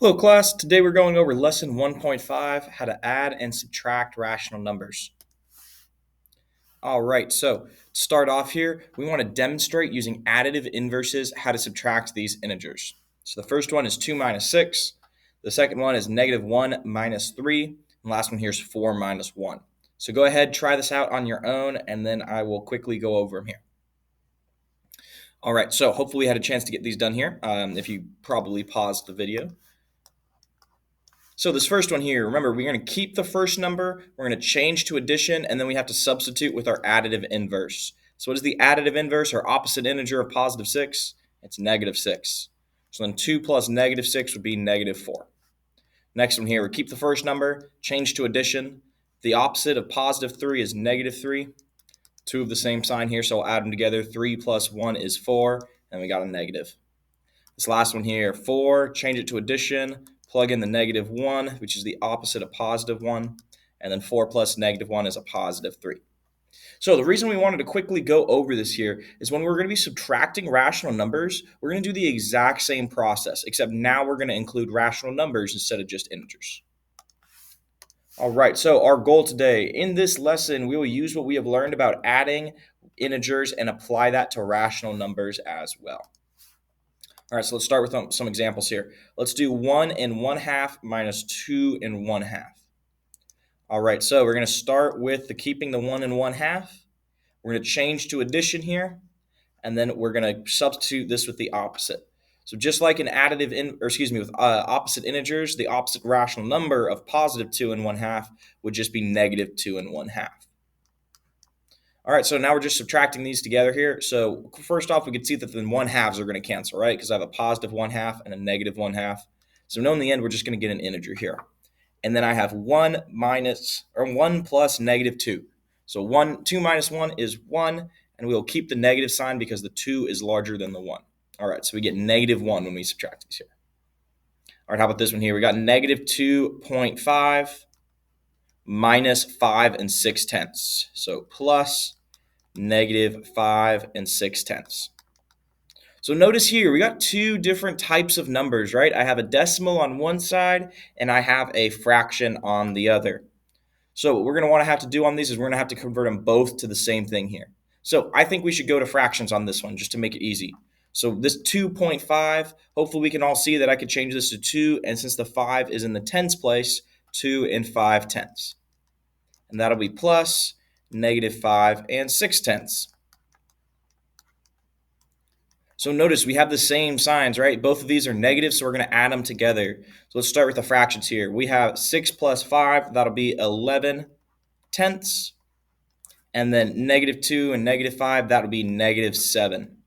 Hello class, today we're going over lesson 1.5, how to add and subtract rational numbers. Alright, so to start off here, we want to demonstrate using additive inverses how to subtract these integers. So the first one is 2 minus 6, the second one is negative 1 minus 3, and the last one here is 4 minus 1. So go ahead, try this out on your own, and then I will quickly go over them here. Alright, so hopefully you had a chance to get these done here, if you probably paused the video. So this first one here, remember, we're going to keep the first number, we're going to change to addition, and then we have to substitute with our additive inverse. So what is the additive inverse, or opposite integer of positive 6? It's negative 6. So then 2 plus negative 6 would be negative 4. Next one here, we keep the first number, change to addition. The opposite of positive 3 is negative 3. Two of the same sign here, so I'll add them together. 3 plus 1 is 4, and we got a negative. This last one here, 4, change it to addition, plug in the negative 1, which is the opposite of positive 1, and then 4 plus negative 1 is a positive 3. So the reason we wanted to quickly go over this here is when we're going to be subtracting rational numbers, we're going to do the exact same process, except now we're going to include rational numbers instead of just integers. All right, so our goal today, in this lesson, we will use what we have learned about adding integers and apply that to rational numbers as well. All right, so let's start with some examples here. Let's do 1 and 1/2 minus 2 and 1/2. All right, so we're going to start with keeping the 1 and 1/2. We're going to change to addition here, and then we're going to substitute this with the opposite. So just like an with opposite integers, the opposite rational number of positive 2 and 1/2 would just be negative 2 and 1/2. All right, so now we're just subtracting these together here. So first off, we can see that the 1/2s are going to cancel, right? Because I have a positive 1/2 and a negative 1/2. So now in the end, we're just going to get an integer here. And then I have 1 plus negative 2. So 2 minus 1 is 1, and we will keep the negative sign because the 2 is larger than the 1. All right, so we get negative 1 when we subtract these here. All right, how about this one here? We got negative 2.5 minus 5 and 6/10. So plus negative 5 and 6/10. So notice here, we got two different types of numbers, right? I have a decimal on one side, and I have a fraction on the other. So what we're going to have to do on these is we're going to have to convert them both to the same thing here. So I think we should go to fractions on this one just to make it easy. So this 2.5, hopefully we can all see that I could change this to 2, and since the 5 is in the tens place, 2 and 5/10. And that'll be plus negative 5 and 6/10. So notice we have the same signs, right? Both of these are negative, so we're going to add them together. So let's start with the fractions here. We have 6 plus 5, that'll be 11/10. And then negative 2 and negative 5, that'll be negative 7.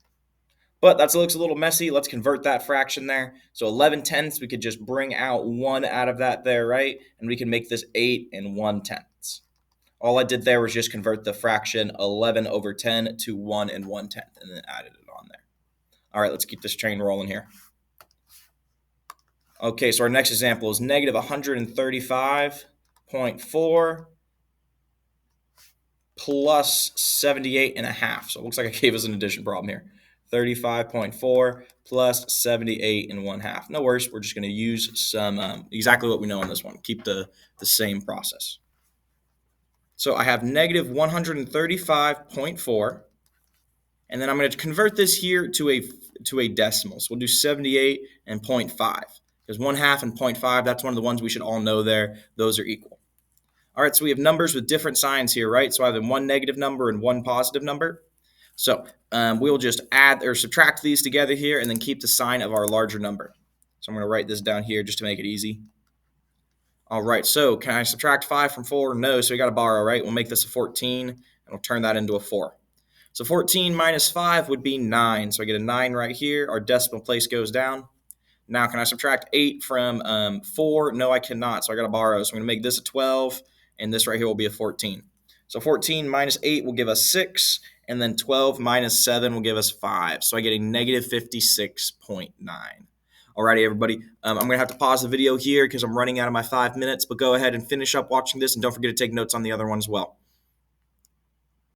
But that looks a little messy. Let's convert that fraction there. So 11/10, we could just bring out 1 out of that there, right? And we can make this 8 and 1/10. All I did there was just convert the fraction 11 over 10 to 1 and 1/10 and then added it on there. All right, let's keep this train rolling here. Okay, so our next example is negative 135.4 plus 78.5. So it looks like I gave us an addition problem here. 35.4 plus 78.5. No worries, we're just going to use some exactly what we know on this one. Keep the same process. So I have negative 135.4, and then I'm going to convert this here to a decimal. So we'll do 78 and 0.5. Because 1/2 and 0.5, that's one of the ones we should all know there. Those are equal. All right, so we have numbers with different signs here, right? So I have one negative number and one positive number. So we'll just add or subtract these together here and then keep the sign of our larger number. So I'm going to write this down here just to make it easy. All right, so can I subtract 5 from 4? No, so we got to borrow, right? We'll make this a 14, and we'll turn that into a 4. So 14 minus 5 would be 9. So I get a 9 right here. Our decimal place goes down. Now, can I subtract 8 from 4? No, I cannot, so I got to borrow. So I'm going to make this a 12, and this right here will be a 14. So 14 minus 8 will give us 6, and then 12 minus 7 will give us 5. So I get a negative 56.9. Alrighty, everybody. I'm going to have to pause the video here because I'm running out of my 5 minutes, but go ahead and finish up watching this, and don't forget to take notes on the other one as well.